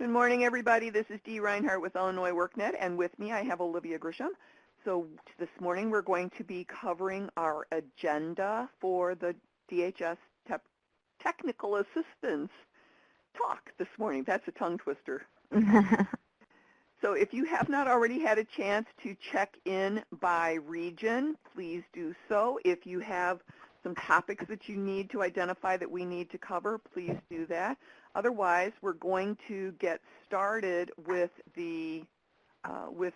Good morning, everybody. This is Dee Reinhardt with Illinois WorkNet, and with me I have Olivia Grisham. So this morning we're going to be covering our agenda for the DHS Technical Assistance talk this morning. That's a tongue twister. So if you have not already had a chance to check in by region, please do so. If you have some topics that you need to identify that we need to cover, please do that. Otherwise, we're going to get started with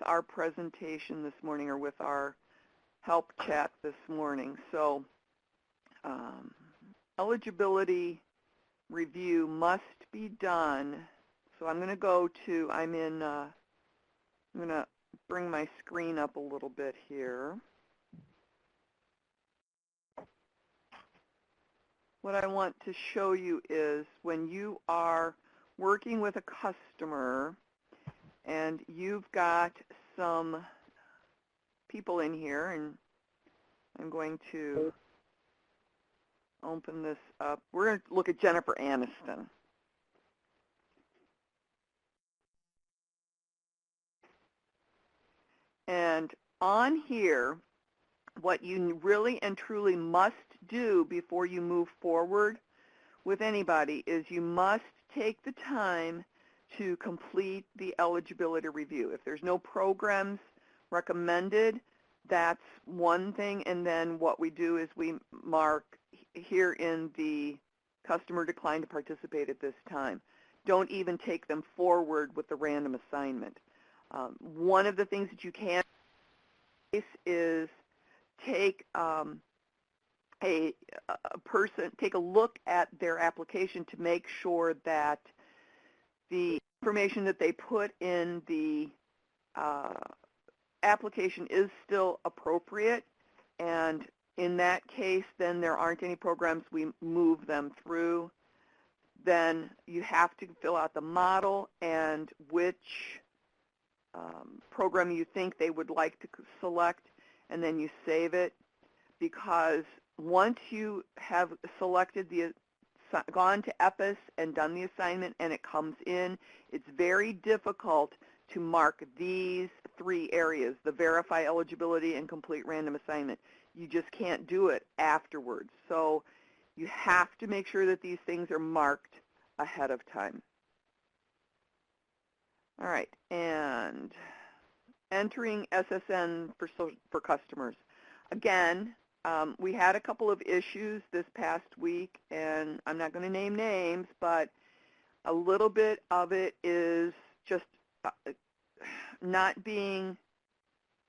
our presentation this morning, or with our help chat this morning. So eligibility review must be done. So I'm going to go to, I'm going to bring my screen up a little bit here. What I want to show you is when you are working with a customer and you've got some people in here, and I'm going to open this up. We're going to look at Jennifer Aniston. And on here, what you really and truly must do before you move forward with anybody is you must take the time to complete the eligibility review. If there's no programs recommended, that's one thing, and then what we do is we mark here in the customer declined to participate at this time. Don't even take them forward with the random assignment. One of the things that you can do is take take a look at their application to make sure that the information that they put in the application is still appropriate, and in that case then there aren't any programs, we move them through. Then you have to fill out the model and which program you think they would like to select, and then you save it, because once you have selected gone to EPIS and done the assignment and it comes in, it's very difficult to mark these three areas, the verify eligibility and complete random assignment. You just can't do it afterwards. So you have to make sure that these things are marked ahead of time. All right, and entering SSN for customers. Again, we had a couple of issues this past week, and I'm not going to name names, but a little bit of it is just not being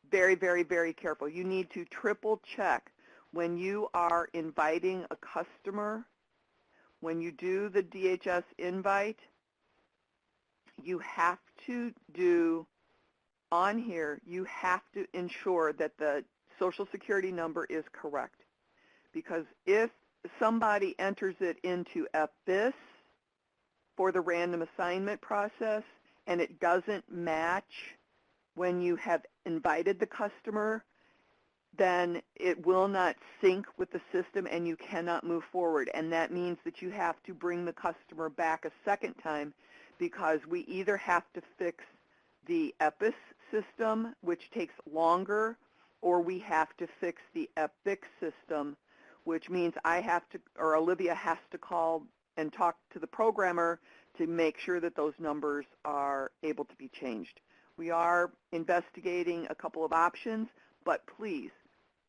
very, very, very careful. You need to triple check when you are inviting a customer. When you do the DHS invite, you have to do on here, you have to ensure that the Social Security number is correct. Because if somebody enters it into EPIS for the random assignment process and it doesn't match when you have invited the customer, then it will not sync with the system and you cannot move forward. And that means that you have to bring the customer back a second time, because we either have to fix the EPIS system, which takes longer, or we have to fix the EPIC system, which means I have to, or Olivia has to call and talk to the programmer to make sure that those numbers are able to be changed. We are investigating a couple of options, but please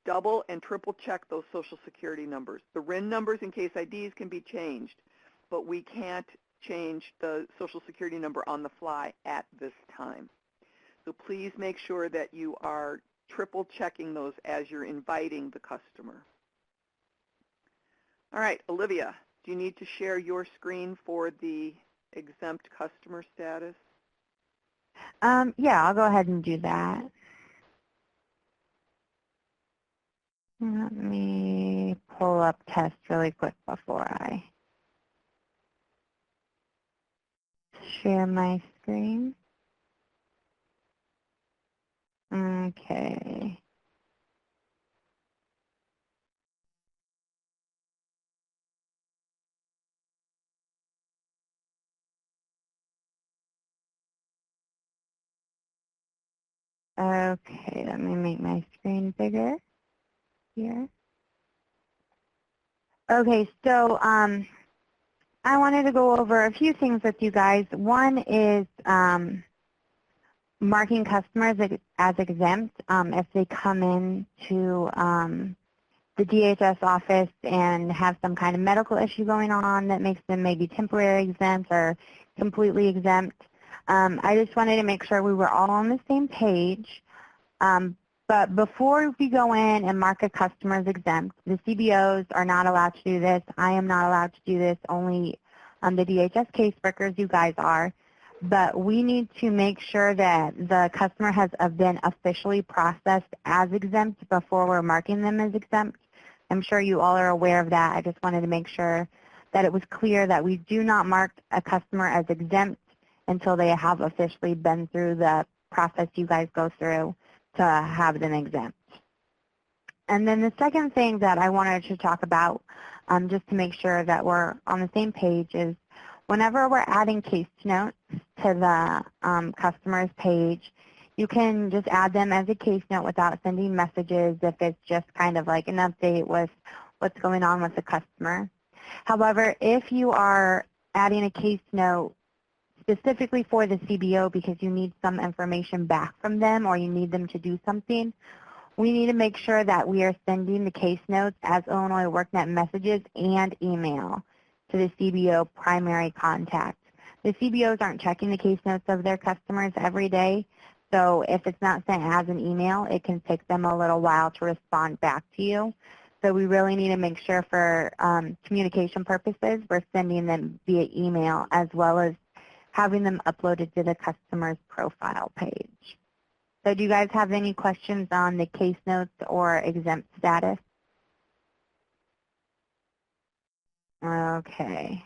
double and triple check those Social Security numbers. The RIN numbers and case IDs can be changed, but we can't change the Social Security number on the fly at this time. So please make sure that you are triple checking those as you're inviting the customer. All right, Olivia, do you need to share your screen for the exempt customer status? Yeah, I'll go ahead and do that. Let me pull up test really quick before I share my screen. Okay. Okay, let me make my screen bigger here. Okay, so I wanted to go over a few things with you guys. One is marking customers as exempt if they come in to the DHS office and have some kind of medical issue going on that makes them maybe temporary exempt or completely exempt. I just wanted to make sure we were all on the same page. But before we go in and mark a customer as exempt, the CBOs are not allowed to do this. I am not allowed to do this. Only the DHS caseworkers, you guys are. But we need to make sure that the customer has been officially processed as exempt before we're marking them as exempt. I'm sure you all are aware of that. I just wanted to make sure that it was clear that we do not mark a customer as exempt until they have officially been through the process you guys go through to have them exempt. And then the second thing that I wanted to talk about, just to make sure that we're on the same page, is whenever we're adding case notes to the customer's page, you can just add them as a case note without sending messages if it's just kind of like an update with what's going on with the customer. However, if you are adding a case note specifically for the CBO because you need some information back from them or you need them to do something, we need to make sure that we are sending the case notes as Illinois WorkNet messages and email to the CBO primary contact. The CBOs aren't checking the case notes of their customers every day, so if it's not sent as an email, it can take them a little while to respond back to you. So we really need to make sure for communication purposes, we're sending them via email as well as having them uploaded to the customer's profile page. So do you guys have any questions on the case notes or exempt status? Okay.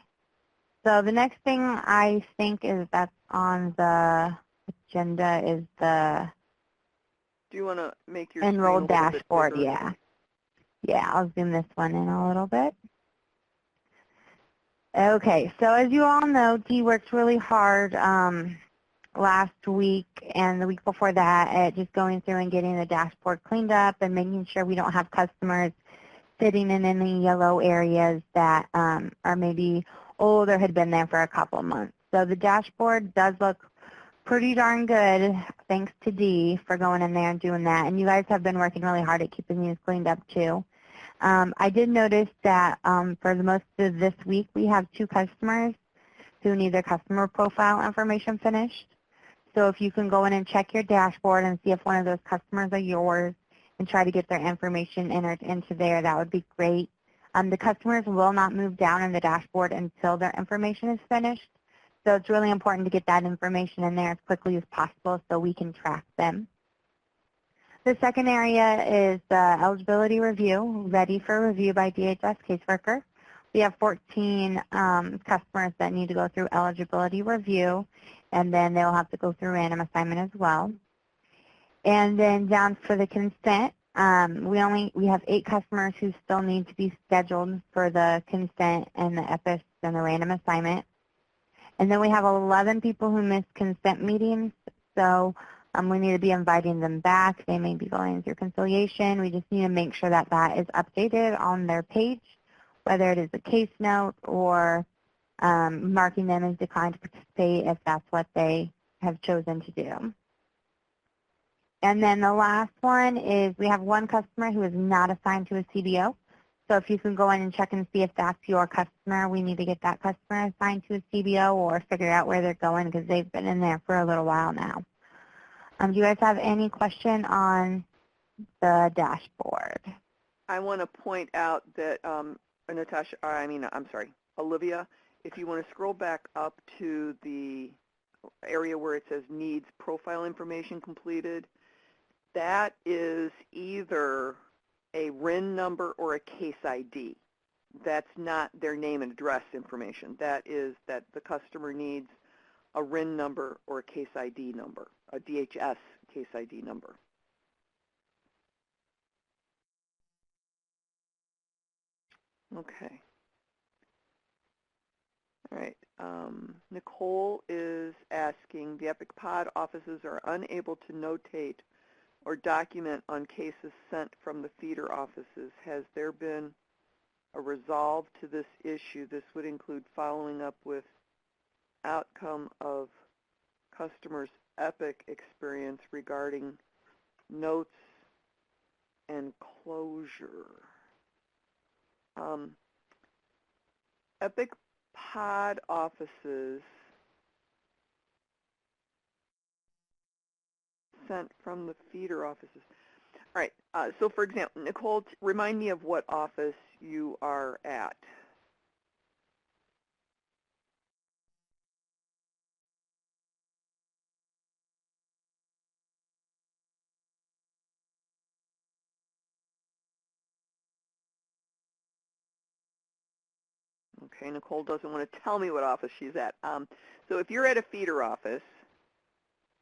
So the next thing I think is that's on the agenda is the Do you want to make your enroll screen a little bit dashboard. bigger? Yeah. Yeah, I'll zoom this one in a little bit. Okay, so as you all know, Dee worked really hard last week and the week before that at just going through and getting the dashboard cleaned up and making sure we don't have customers sitting in any yellow areas that are maybe old or had been there for a couple of months. So the dashboard does look pretty darn good, thanks to Dee for going in there and doing that. And you guys have been working really hard at keeping these cleaned up too. I did notice that for the most of this week, we have 2 customers who need their customer profile information finished. So if you can go in and check your dashboard and see if one of those customers are yours and try to get their information entered into there, that would be great. The customers will not move down in the dashboard until their information is finished. So it's really important to get that information in there as quickly as possible so we can track them. The second area is the eligibility review, ready for review by DHS Caseworker. We have 14 customers that need to go through eligibility review, and then they'll have to go through random assignment as well. And then down for the consent, we have 8 customers who still need to be scheduled for the consent and the EPIS and the random assignment. And then we have 11 people who missed consent meetings, so we need to be inviting them back. They may be going through conciliation. We just need to make sure that that is updated on their page, whether it is a case note or marking them as declined to participate if that's what they have chosen to do. And then the last one is we have 1 customer who is not assigned to a CBO. So if you can go in and check and see if that's your customer, we need to get that customer assigned to a CBO or figure out where they're going because they've been in there for a little while now. Do you guys have any question on the dashboard? I want to point out that Olivia, if you want to scroll back up to the area where it says needs profile information completed, that is either a RIN number or a case ID. That's not their name and address information. That is that the customer needs a RIN number or a case ID number, a DHS case ID number. Okay. All right. Nicole is asking, the Epic Pod offices are unable to notate or document on cases sent from the feeder offices. Has there been a resolve to this issue? This would include following up with outcome of customers' EPIC experience regarding notes and closure. EPIC pod offices sent from the feeder offices. All right, so for example, Nicole, remind me of what office you are at. Okay, Nicole doesn't want to tell me what office she's at. So if you're at a feeder office,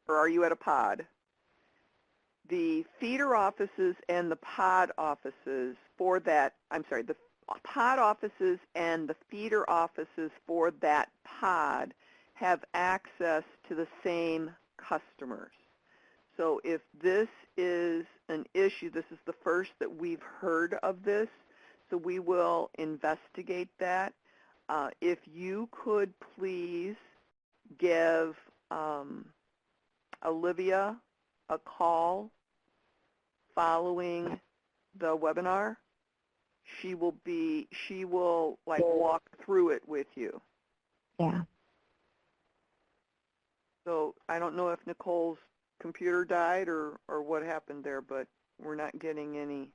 or are you at a pod, the feeder offices and the pod offices for that, the pod offices and the feeder offices for that pod have access to the same customers. So if this is an issue, this is the first that we've heard of this, so we will investigate that. If you could please give Olivia a call following the webinar, she will like walk through it with you. Yeah. So I don't know if Nicole's computer died or what happened there, but we're not getting any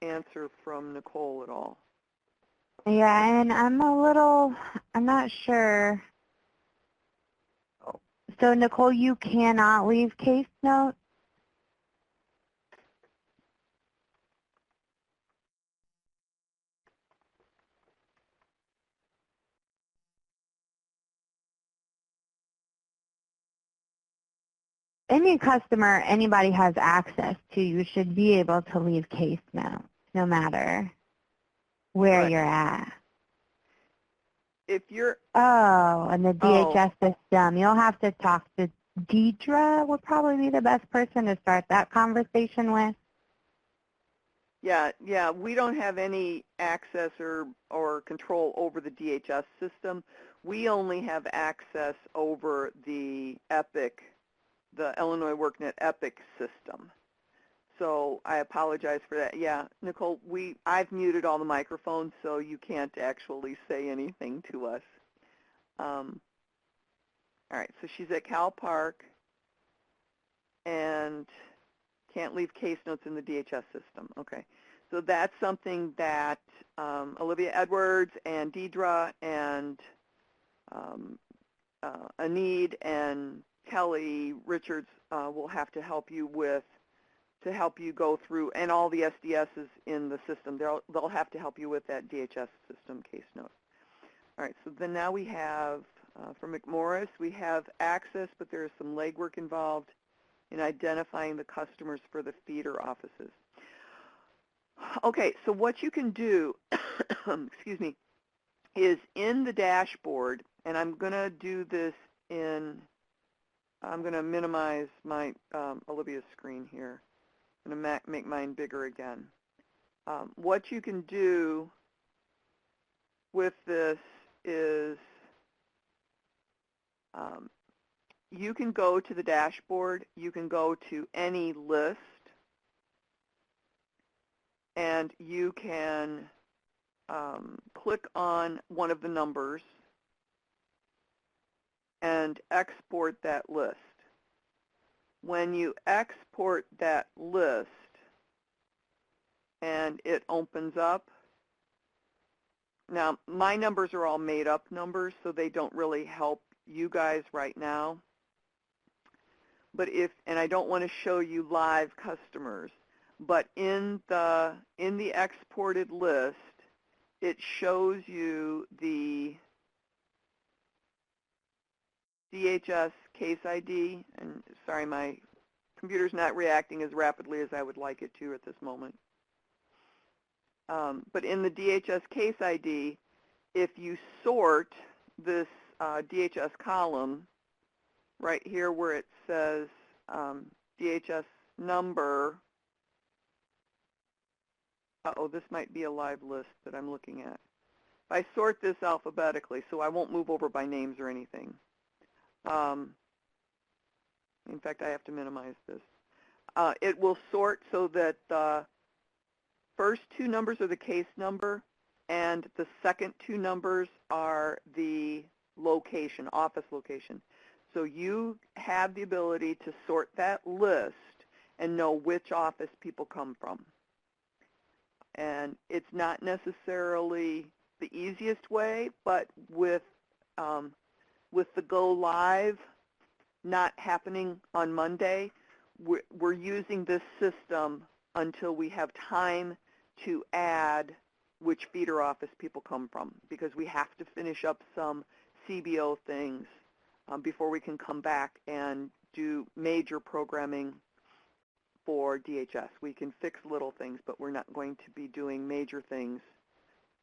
answer from Nicole at all. Yeah, and I'm not sure. So, Nicole, you cannot leave case notes? Any customer anybody has access to, you should be able to leave case notes, no matter where Right. you're at. If you're and the DHS system, you'll have to talk to Deidre would probably be the best person to start that conversation with. Yeah, we don't have any access or control over the DHS system. We only have access over the EPIC, the Illinois WorkNet EPIC system. So I apologize for that. Yeah, Nicole, I've muted all the microphones, so you can't actually say anything to us. All right, so she's at Cal Park and can't leave case notes in the DHS system. Okay, so that's something that Olivia Edwards and Deidre and Anid and Kelly Richards will have to help you with, to help you go through, and all the SDSs in the system. They'll have to help you with that DHS system case note. All right, so then now we have, for McMorris, we have access, but there is some legwork involved in identifying the customers for the feeder offices. Okay, so what you can do, excuse me, is in the dashboard, and I'm going to do this in, I'm going to minimize my Olivia's screen here. I'm going to make mine bigger again. What you can do with this is you can go to the dashboard, you can go to any list, and you can click on one of the numbers and export that list. When you export that list and it opens up, now my numbers are all made up numbers, so they don't really help you guys right now. But and I don't want to show you live customers, but in the exported list, it shows you the DHS case ID, and sorry, my computer's not reacting as rapidly as I would like it to at this moment. But in the DHS case ID, if you sort this DHS column right here where it says DHS number, this might be a live list that I'm looking at. If I sort this alphabetically, so I won't move over by names or anything. In fact, I have to minimize this. It will sort so that the first two numbers are the case number, and the second two numbers are the location, office location. So you have the ability to sort that list and know which office people come from. And it's not necessarily the easiest way, but with the go live not happening on Monday, we're using this system until we have time to add which feeder office people come from, because we have to finish up some CBO things before we can come back and do major programming for DHS. We can fix little things, but we're not going to be doing major things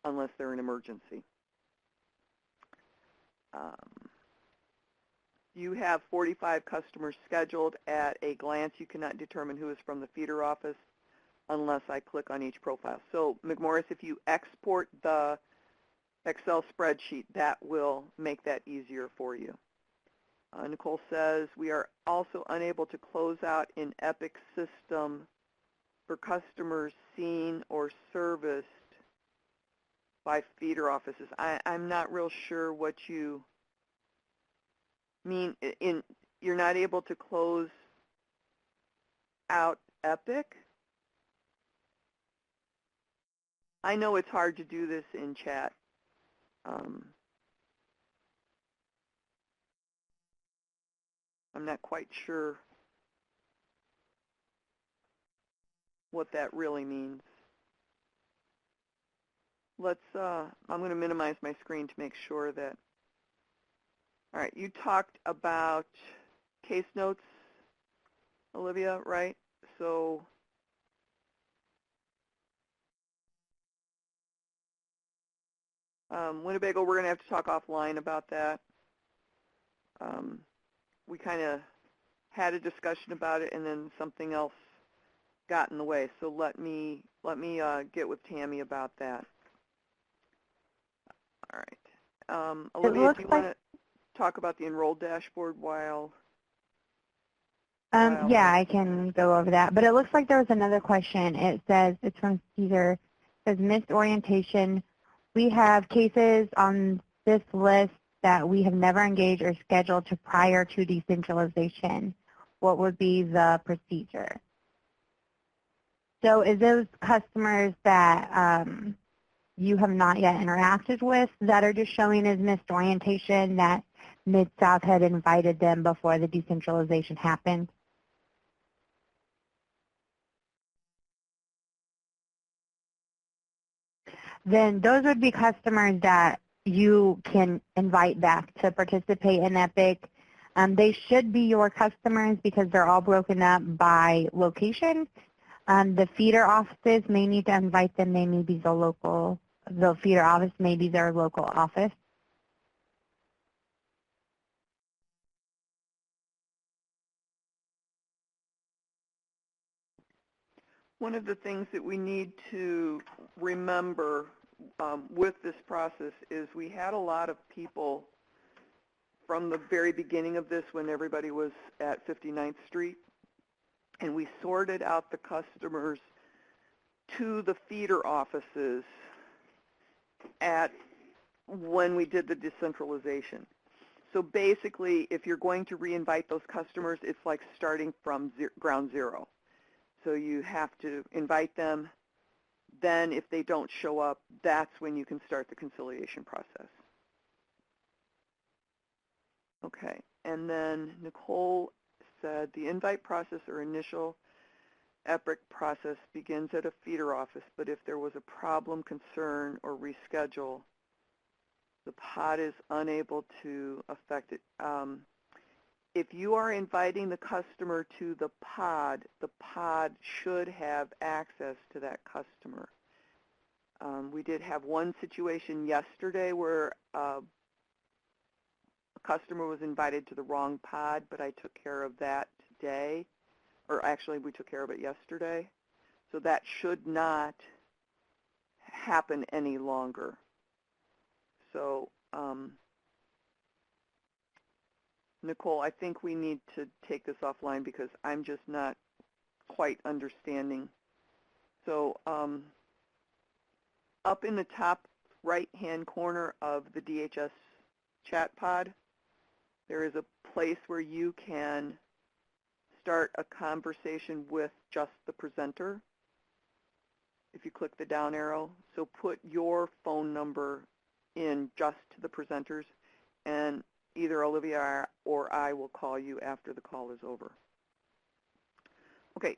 unless they're an emergency. You have 45 customers scheduled. At a glance, you cannot determine who is from the feeder office unless I click on each profile. So, McMorris, if you export the Excel spreadsheet, that will make that easier for you. Nicole says, we are also unable to close out in Epic system for customers seen or serviced by feeder offices. I'm not real sure what you mean. You're not able to close out Epic? I know it's hard to do this in chat. I'm not quite sure what that really means. I'm going to minimize my screen to make sure that. All right, you talked about case notes, Olivia, right? So Winnebago, we're going to have to talk offline about that. We kind of had a discussion about it, and then something else got in the way. So let me get with Tammy about that. All right, Olivia, do you want to talk about the enrolled dashboard while? Yeah, I can go over that. But it looks like there was another question. It says, it's from Caesar. It says, missed orientation. We have cases on this list that we have never engaged or scheduled to prior to decentralization. What would be the procedure? So is those customers that you have not yet interacted with that are just showing as missed orientation, that Mid-South had invited them before the decentralization happened? Then those would be customers that you can invite back to participate in EPIC. They should be your customers because they're all broken up by location. The feeder offices may need to invite them. They may be the feeder office may be their local office. One of the things that we need to remember with this process is we had a lot of people from the very beginning of this when everybody was at 59th Street, and we sorted out the customers to the feeder offices when we did the decentralization. So basically, if you're going to re-invite those customers, it's like starting from ground zero. So you have to invite them. Then if they don't show up, that's when you can start the conciliation process. Okay, and then Nicole said the invite process or initial EPIC process begins at a feeder office, but if there was a problem, concern, or reschedule, the pod is unable to affect it. If you are inviting the customer to the pod should have access to that customer. We did have one situation yesterday where a customer was invited to the wrong pod, but I took care of that today. or actually we took care of it yesterday. So that should not happen any longer. So, Nicole, I think we need to take this offline because I'm just not quite understanding. So up in the top right-hand corner of the DHS chat pod, there is a place where you can start a conversation with just the presenter. If you click the down arrow, so put your phone number in just to the presenters, and either Olivia or I will call you after the call is over. Okay,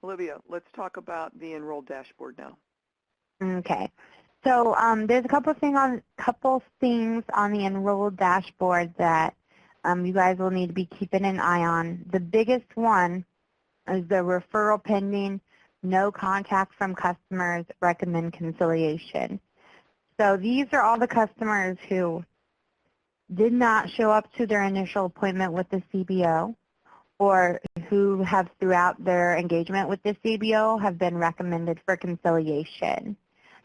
Olivia, let's talk about the enrolled dashboard now. Okay. So there's a couple things on the enrolled dashboard that you guys will need to be keeping an eye on. The biggest one is the referral pending, no contact from customers, recommend conciliation. So these are all the customers who did not show up to their initial appointment with the CBO, or who have throughout their engagement with the CBO have been recommended for conciliation.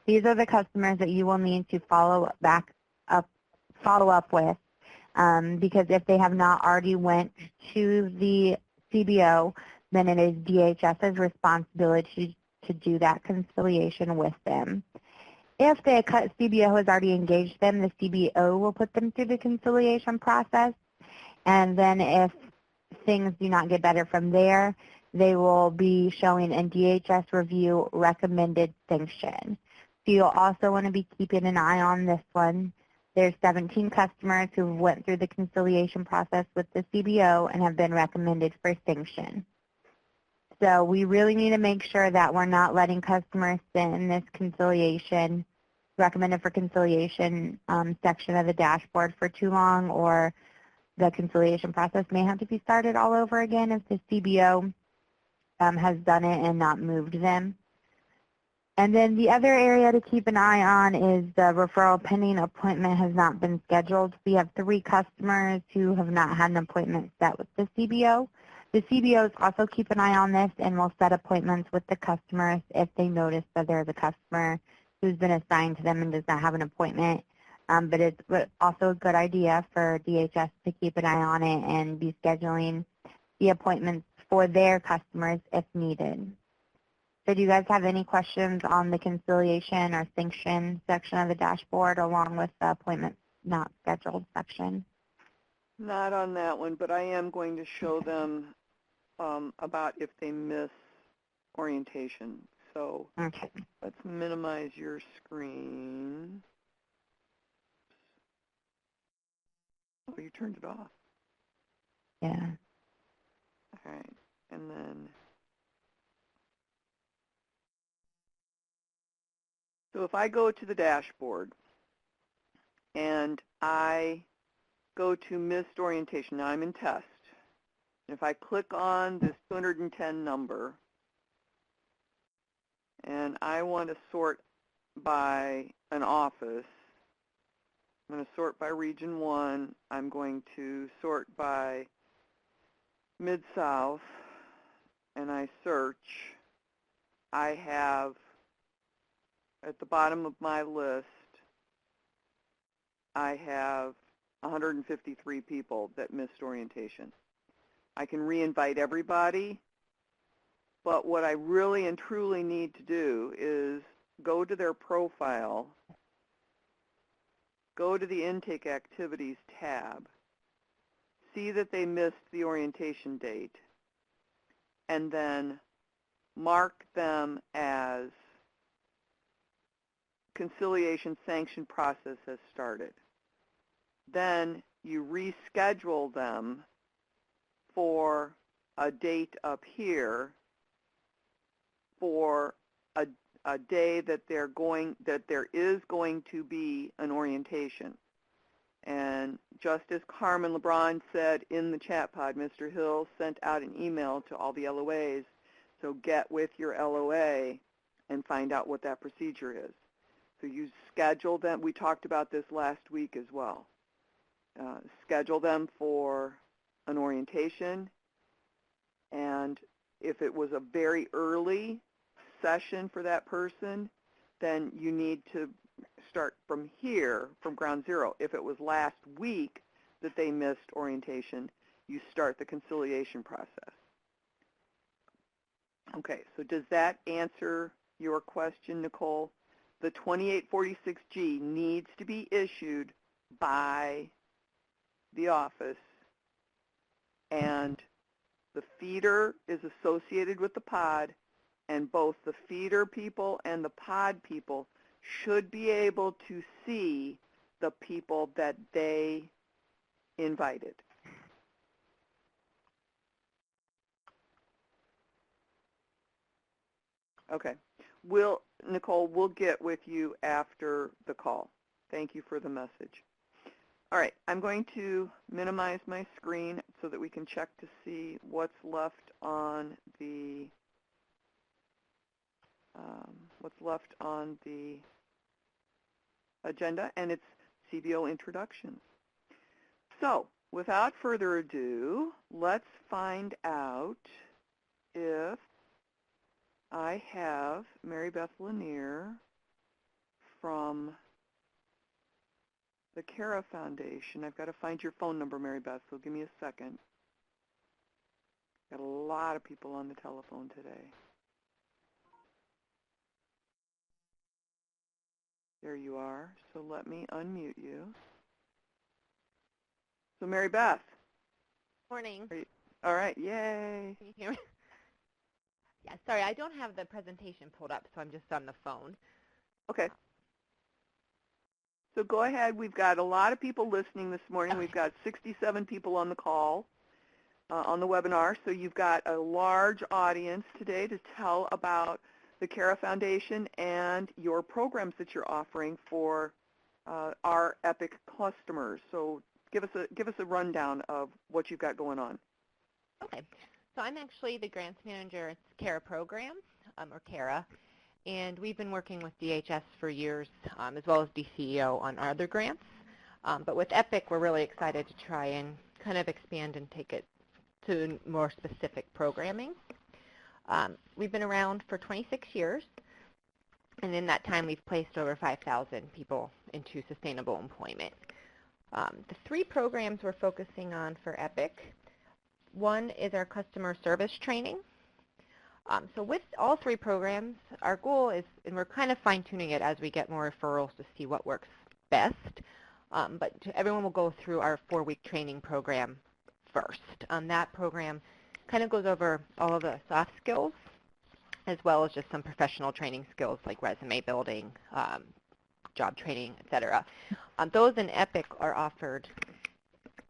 These are the customers that you will need to follow up with, because if they have not already went to the CBO, then it is DHS's responsibility to do that conciliation with them. If the CBO has already engaged them, the CBO will put them through the conciliation process, and then if things do not get better from there, they will be showing in DHS review recommended sanction. So you'll also want to be keeping an eye on this one. There's 17 customers who went through the conciliation process with the CBO and have been recommended for sanction. So we really need to make sure that we're not letting customers sit in this conciliation, recommended for conciliation section of the dashboard for too long, or the conciliation process may have to be started all over again if the CBO has done it and not moved them. And then the other area to keep an eye on is the referral pending appointment has not been scheduled. We have 3 customers who have not had an appointment set with the CBO. The CBOs also keep an eye on this and will set appointments with the customers if they notice that there's a customer who's been assigned to them and does not have an appointment. But it's also a good idea for DHS to keep an eye on it and be scheduling the appointments for their customers if needed. So do you guys have any questions on the conciliation or sanction section of the dashboard along with the appointments not scheduled section? Not on that one, but I am going to show them about if they miss orientation. So okay. Let's minimize your screen. Oh, you turned it off. Yeah. All right, and then, so if I go to the dashboard and I go to missed orientation, now I'm in test. If I click on this 210 number and I want to sort by an office, I'm going to sort by Region 1. I'm going to sort by Mid-South, and I search. I have, at the bottom of my list, I have 153 people that missed orientation. I can re-invite everybody, but what I really and truly need to do is go to their profile, go to the Intake Activities tab, see that they missed the orientation date, and then mark them as conciliation sanction process has started. Then you reschedule them for a date up here for a day that there is going to be an orientation. And just as Carmen LeBron said in the chat pod, Mr. Hill sent out an email to all the LOAs, so get with your LOA and find out what that procedure is. So you schedule them. We talked about this last week as well. Schedule them for an orientation. And if it was a very early session for that person, then you need to start from here, from ground zero. If it was last week that they missed orientation, you start the conciliation process. Okay, so does that answer your question, Nicole? The 2846G needs to be issued by the office, and the feeder is associated with the pod, and both the feeder people and the pod people should be able to see the people that they invited. Okay. Nicole, we'll get with you after the call. Thank you for the message. All right, I'm going to minimize my screen so that we can check to see what's left on the agenda, and it's CBO introductions. So, without further ado, let's find out if I have Mary Beth Lanier from the Cara Foundation. I've got to find your phone number, Mary Beth, so give me a second. Got a lot of people on the telephone today. There you are. So let me unmute you. So Mary Beth. Morning. All right, yay. Can you hear me? Yeah, sorry, I don't have the presentation pulled up, so I'm just on the phone. Okay. So go ahead. We've got a lot of people listening this morning. Okay. We've got 67 people on the call, on the webinar. So you've got a large audience today to tell about the Cara Foundation and your programs that you're offering for our EPIC customers. So give us a rundown of what you've got going on. Okay. So I'm actually the grants manager at Cara program, or Cara, and we've been working with DHS for years, as well as DCEO on our other grants. But with EPIC, we're really excited to try and kind of expand and take it to more specific programming. We've been around for 26 years, and in that time, we've placed over 5,000 people into sustainable employment. The three programs we're focusing on for EPIC. One is our customer service training. So with all three programs, our goal is, and we're kind of fine-tuning it as we get more referrals to see what works best, but everyone will go through our 4-week training program first. That program kind of goes over all of the soft skills, as well as just some professional training skills like resume building, job training, et cetera. Those in EPIC are offered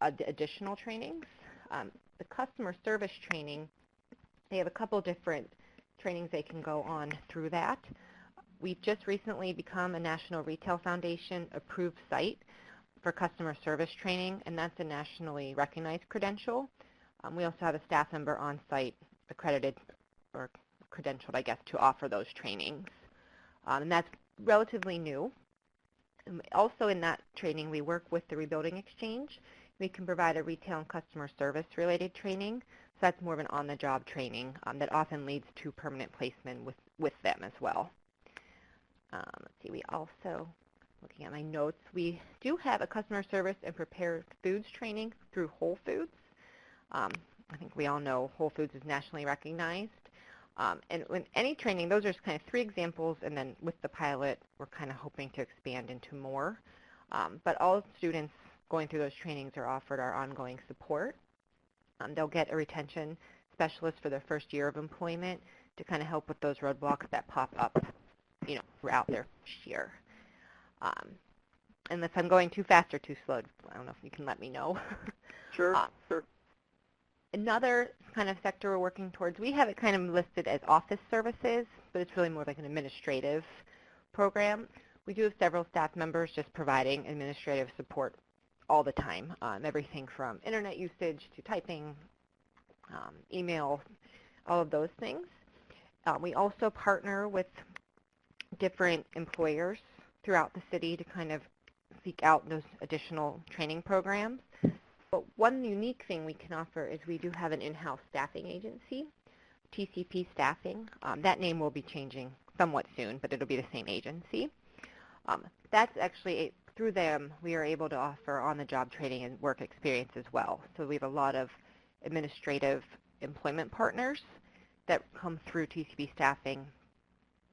additional trainings. The customer service training, they have a couple different trainings they can go on through that. We've just recently become a National Retail Foundation approved site for customer service training, and that's a nationally recognized credential. We also have a staff member on site accredited or credentialed, I guess, to offer those trainings. And that's relatively new. Also in that training, we work with the Rebuilding Exchange. We can provide a retail and customer service related training. So that's more of an on-the-job training that often leads to permanent placement with them as well. Let's see, we also, looking at my notes, we do have a customer service and prepared foods training through Whole Foods. I think we all know Whole Foods is nationally recognized. And with any training, those are just kind of 3 examples, and then with the pilot, we're kind of hoping to expand into more. But all students going through those trainings are offered our ongoing support. They'll get a retention specialist for their first year of employment to kind of help with those roadblocks that pop up, throughout their first year. And if I'm going too fast or too slow, I don't know if you can let me know. Sure, sure. Another kind of sector we're working towards, we have it kind of listed as office services, but it's really more like an administrative program. We do have several staff members just providing administrative support all the time, everything from internet usage to typing, email, all of those things. We also partner with different employers throughout the city to kind of seek out those additional training programs. But one unique thing we can offer is we do have an in-house staffing agency, TCP Staffing. That name will be changing somewhat soon, but it'll be the same agency. That's actually, through them, we are able to offer on-the-job training and work experience as well. So we have a lot of administrative employment partners that come through TCP Staffing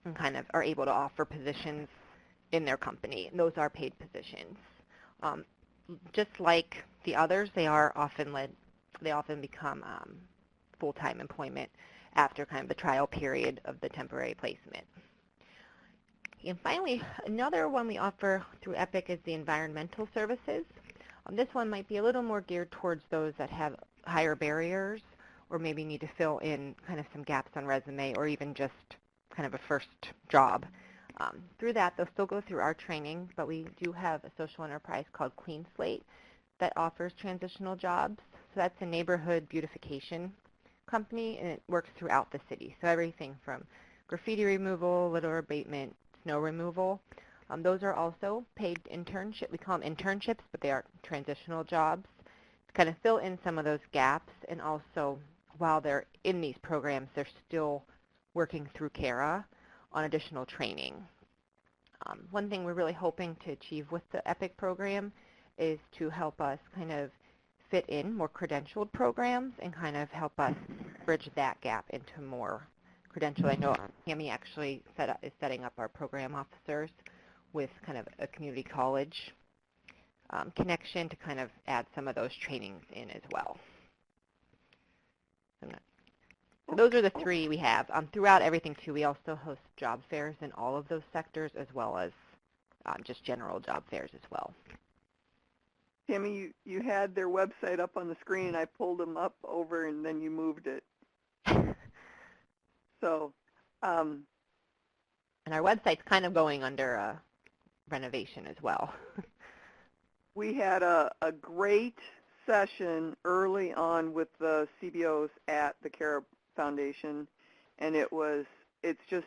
and kind of are able to offer positions in their company. And those are paid positions. Just like the others, they often become full-time employment after kind of the trial period of the temporary placement. And finally, another one we offer through EPIC is the environmental services. This one might be a little more geared towards those that have higher barriers or maybe need to fill in kind of some gaps on resume or even just kind of a first job. Through that, they'll still go through our training, but we do have a social enterprise called Clean Slate that offers transitional jobs. So that's a neighborhood beautification company, and it works throughout the city. So everything from graffiti removal, litter abatement, snow removal. Those are also paid internships. We call them internships, but they are transitional jobs to kind of fill in some of those gaps. And also, while they're in these programs, they're still working through CARA on additional training. One thing we're really hoping to achieve with the EPIC program is to help us kind of fit in more credentialed programs and kind of help us bridge that gap into more credentialed. I know Tammy actually is setting up our program officers with kind of a community college connection to kind of add some of those trainings in as well. So those are the three we have. Throughout everything, too, we also host job fairs in all of those sectors as well as just general job fairs as well. Tammy, you had their website up on the screen. I pulled them up over, and then you moved it. So, and our website's kind of going under renovation as well. We had a great session early on with the CBOs at the CARA Foundation, and it's just,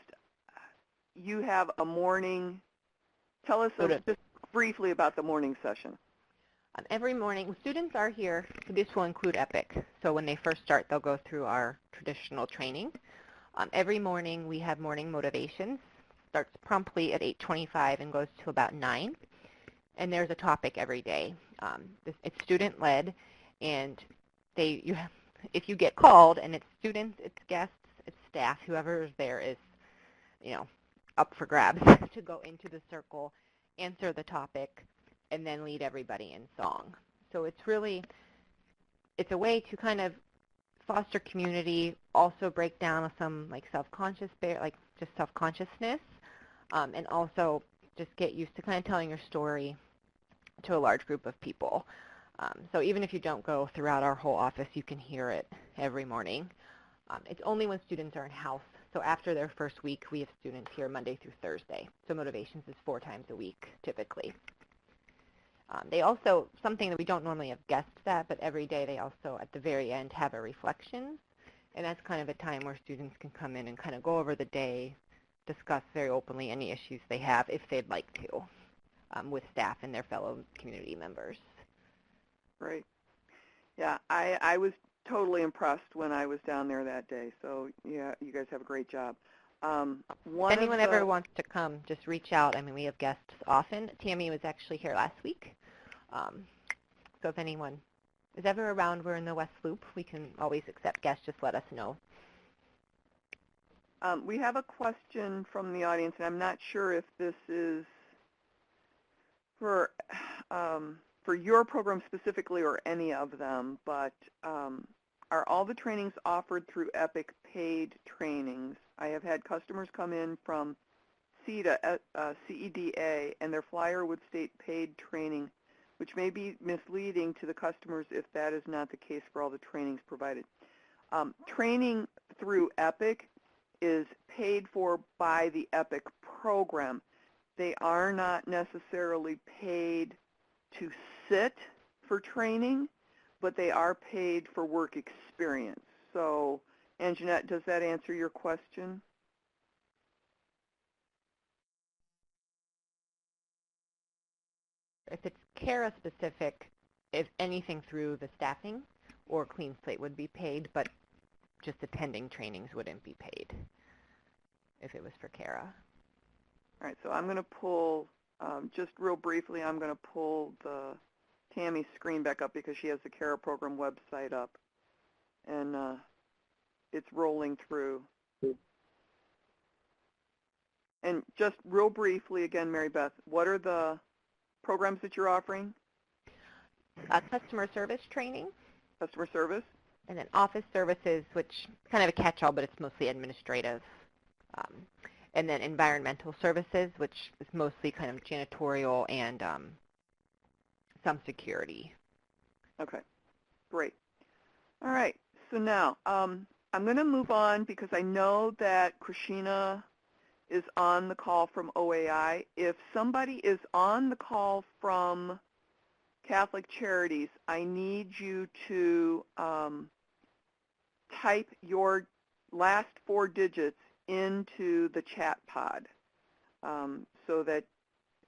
you have a morning. Tell us just briefly about the morning session. Every morning, students are here. This will include EPIC. So when they first start, they'll go through our traditional training. Every morning, we have morning motivations. Starts promptly at 8:25 and goes to about 9. And there's a topic every day. It's student-led, and if you get called, and it's students, it's guests, it's staff, whoever is there is, up for grabs to go into the circle, answer the topic, and then lead everybody in song. So it's a way to kind of foster community, also break down some self-consciousness, and also just get used to kind of telling your story to a large group of people. So even if you don't go throughout our whole office, you can hear it every morning. It's only when students are in house. So after their first week, we have students here Monday through Thursday. So motivations is 4 times a week, typically. They also, something that we don't normally have guests at, but every day they also, at the very end, have a reflections. And that's kind of a time where students can come in and kind of go over the day, discuss very openly any issues they have, if they'd like to, with staff and their fellow community members. Right. Yeah, I was totally impressed when I was down there that day. So, yeah, you guys have a great job. If anyone ever wants to come, just reach out. I mean, we have guests often. Tammy was actually here last week. So if anyone is ever around, we're in the West Loop. We can always accept guests. Just let us know. We have a question from the audience, and I'm not sure if this is for your program specifically or any of them, but are all the trainings offered through EPIC paid trainings? I have had customers come in from CEDA, and their flyer would state paid training, which may be misleading to the customers if that is not the case for all the trainings provided. Training through EPIC is paid for by the EPIC program. They are not necessarily paid to sit for training, but they are paid for work experience. So, Anjanette, does that answer your question? If it's CARA specific, if anything through the staffing or Clean Slate would be paid, but just attending trainings wouldn't be paid if it was for CARA. All right, so I'm going to pull, just real briefly, I'm going to pull Tammy's screen back up because she has the CARA program website up, and it's rolling through. And just real briefly, again, Mary Beth, what are the programs that you're offering? Customer service training. Customer service. And then office services, which is kind of a catch-all, but it's mostly administrative. And then environmental services, which is mostly kind of janitorial and some security. Okay, great. All right, so now I'm going to move on because I know that Krishina is on the call from OAI. If somebody is on the call from Catholic Charities, I need you to type your last 4 digits into the chat pod so that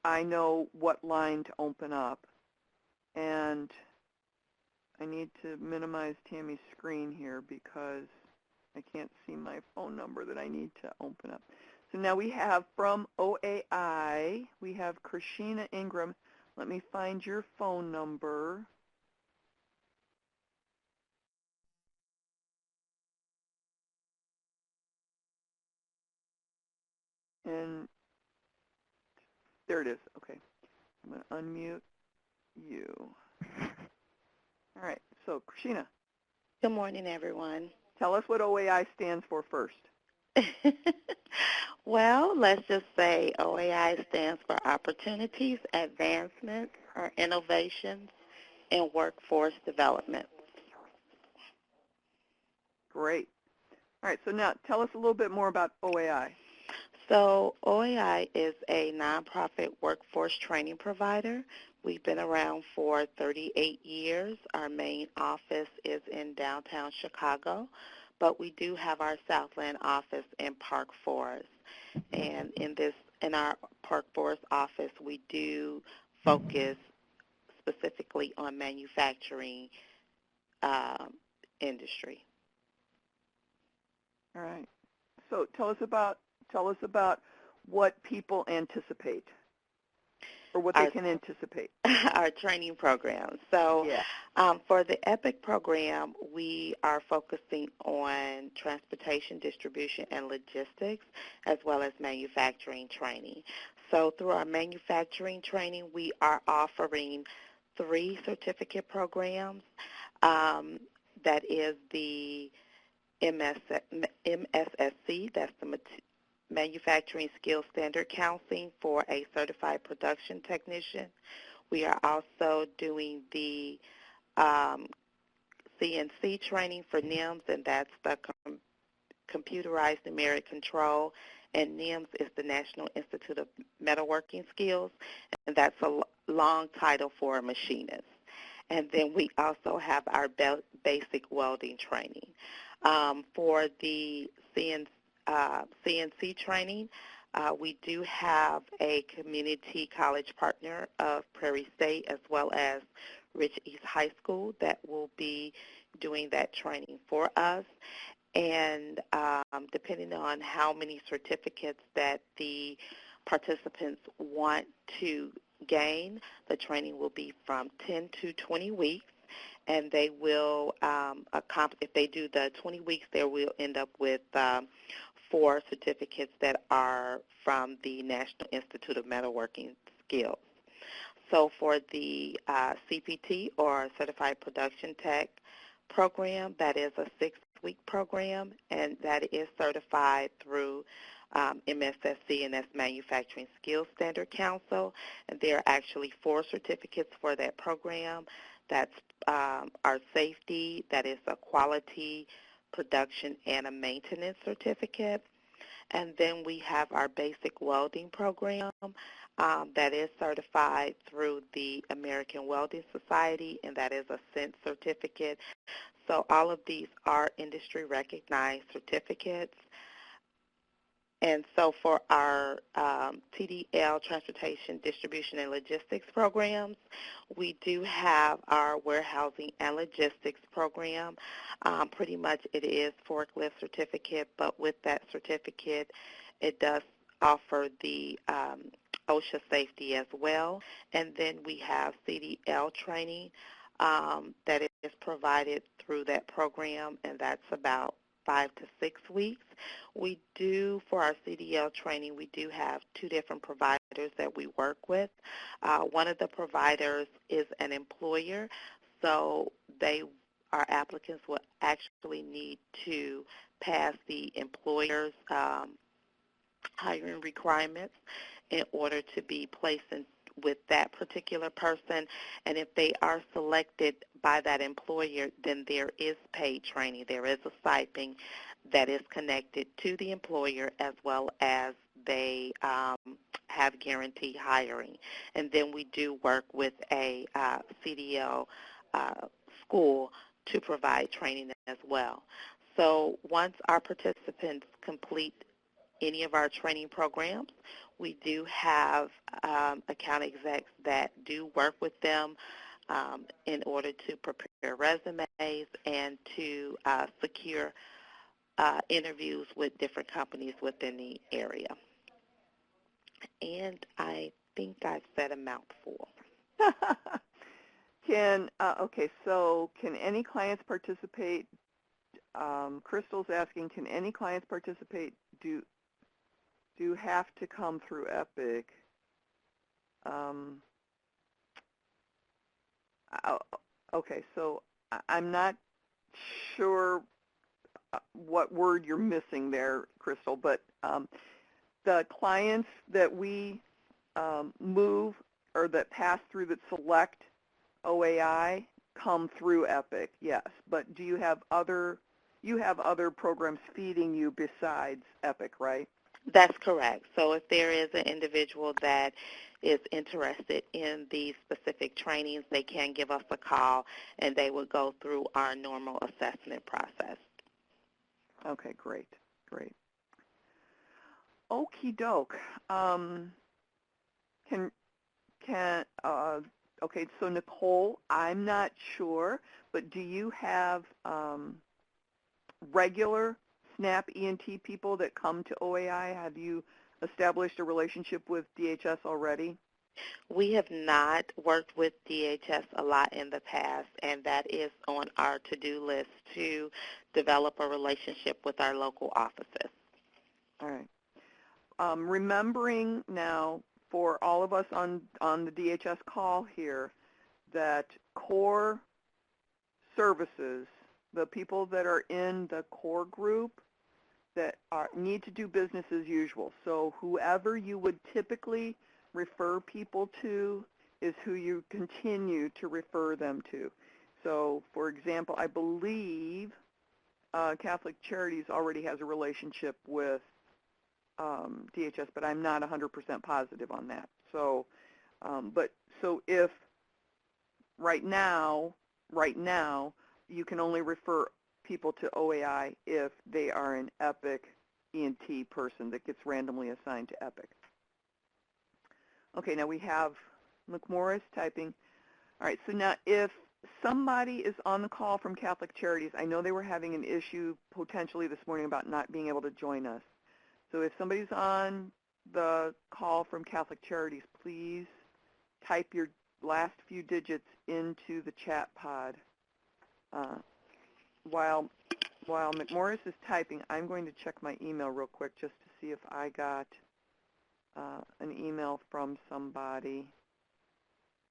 I know what line to open up. And I need to minimize Tammy's screen here because I can't see my phone number that I need to open up. So now we have from OAI, we have Krishina Ingram. Let me find your phone number. And there it is. Okay. I'm going to unmute you. All right. So, Krishina. Good morning, everyone. Tell us what OAI stands for first. Well, let's just say OAI stands for Opportunities, Advancements, or Innovations in Workforce Development. Great. All right. So now tell us a little bit more about OAI. So OAI is a nonprofit workforce training provider. We've been around for 38 years. Our main office is in downtown Chicago, but we do have our Southland office in Park Forest. And in our Park Forest office, we do focus specifically on manufacturing industry. All right. So tell us about what people anticipate or what they can anticipate. Our training program. So yeah. For the EPIC program, we are focusing on transportation, distribution, and logistics, as well as manufacturing training. So through our manufacturing training, we are offering 3 certificate programs. That is the MSSC, that's the Manufacturing Skills Standard Counseling for a Certified Production Technician. We are also doing the CNC training for NIMS, and that's the Computerized Numeric Control, and NIMS is the National Institute of Metalworking Skills, and that's a long title for a machinist. And then we also have our basic welding training. For the CNC training, we do have a community college partner of Prairie State as well as Rich East High School that will be doing that training for us. And depending on how many certificates that the participants want to gain, the training will be from 10 to 20 weeks. And they will, if they do the 20 weeks, they will end up with 4 certificates that are from the National Institute of Metalworking Skills. So for the CPT, or Certified Production Tech program, that is a 6-week program, and that is certified through MSSC, and that's Manufacturing Skills Standard Council. And there are actually 4 certificates for that program. That's our safety, that is a quality, production, and a maintenance certificate. And then we have our basic welding program that is certified through the American Welding Society, and that is a CENT certificate. So all of these are industry recognized certificates. And so for our TDL, Transportation, Distribution, and Logistics programs, we do have our Warehousing and Logistics program. Pretty much it is forklift certificate, but with that certificate, it does offer the OSHA safety as well. And then we have Cdl Training that is provided through that program, and that's about 5 to 6 weeks. We do, for our CDL training, we do have 2 different providers that we work with. One of the providers is an employer, so our applicants will actually need to pass the employer's hiring requirements in order to be placed with that particular person. And if they are selected by that employer, then there is paid training. There is a stipend that is connected to the employer, as well as they have guaranteed hiring. And then we do work with a CDL school to provide training as well. So once our participants complete any of our training programs, we do have account execs that do work with them in order to prepare resumes and to secure interviews with different companies within the area. And I think I've said a mouthful. Okay, so can any clients participate? Crystal's asking, can any clients participate? Do have to come through EPIC? Okay, so I'm not sure what word you're missing there, Crystal, but the clients that we move or that pass through that select OAI come through EPIC, yes. But do you have other programs feeding you besides EPIC, right? That's correct. So if there is an individual that is interested in these specific trainings, they can give us a call, and they will go through our normal assessment process. Okay, great. Okie doke. Okay, so Nicole, I'm not sure, but do you have regular SNAP ENT people that come to OAI? Have you established a relationship with DHS already? We have not worked with DHS a lot in the past, and that is on our to-do list to develop a relationship with our local offices. All right. Remembering now for all of us on the DHS call here that core services, the people that are in the core group, that need to do business as usual. So whoever you would typically refer people to is who you continue to refer them to. So, for example, I believe Catholic Charities already has a relationship with DHS, but I'm not 100% positive on that. So, so if right now you can only refer people to OAI if they are an EPIC ENT person that gets randomly assigned to EPIC. Okay, now we have McMorris typing. All right, so now if somebody is on the call from Catholic Charities, I know they were having an issue potentially this morning about not being able to join us. So if somebody's on the call from Catholic Charities, please type your last few digits into the chat pod. While McMorris is typing, I'm going to check my email real quick just to see if I got an email from somebody,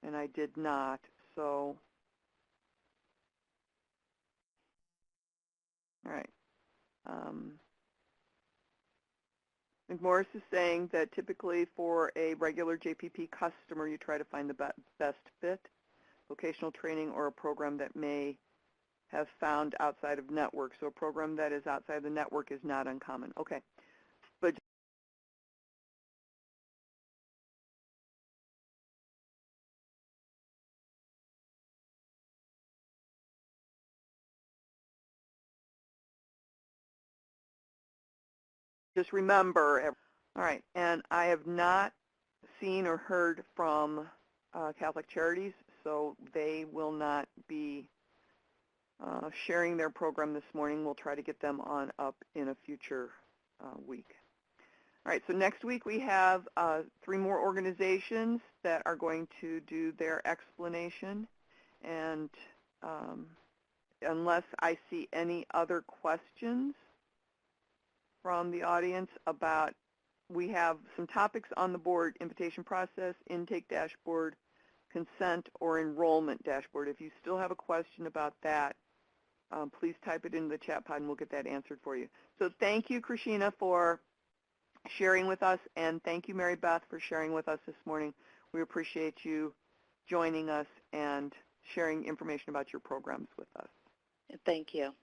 and I did not. So, all right. McMorris is saying that typically for a regular JPP customer, you try to find the best fit, vocational training, or a program that may have found outside of network. So a program that is outside the network is not uncommon. Okay. But just remember. All right, and I have not seen or heard from Catholic Charities, so they will not be sharing their program this morning. We'll try to get them on up in a future week. All right, so next week we have 3 more organizations that are going to do their explanation, and unless I see any other questions from the audience about, we have some topics on the board: invitation process, intake dashboard, consent, or enrollment dashboard. If you still have a question about that, please type it into the chat pod and we'll get that answered for you. So thank you, Krishina, for sharing with us, and thank you, Mary Beth, for sharing with us this morning. We appreciate you joining us and sharing information about your programs with us. Thank you.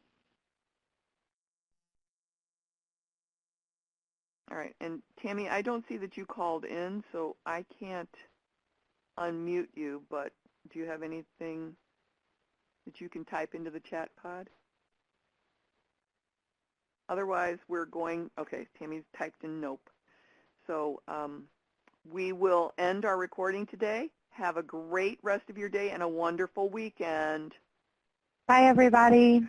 All right, and Tammy, I don't see that you called in, so I can't unmute you, but do you have anything that you can type into the chat pod? Otherwise, we're going, okay, Tammy's typed in nope. So we will end our recording today. Have a great rest of your day and a wonderful weekend. Bye, everybody.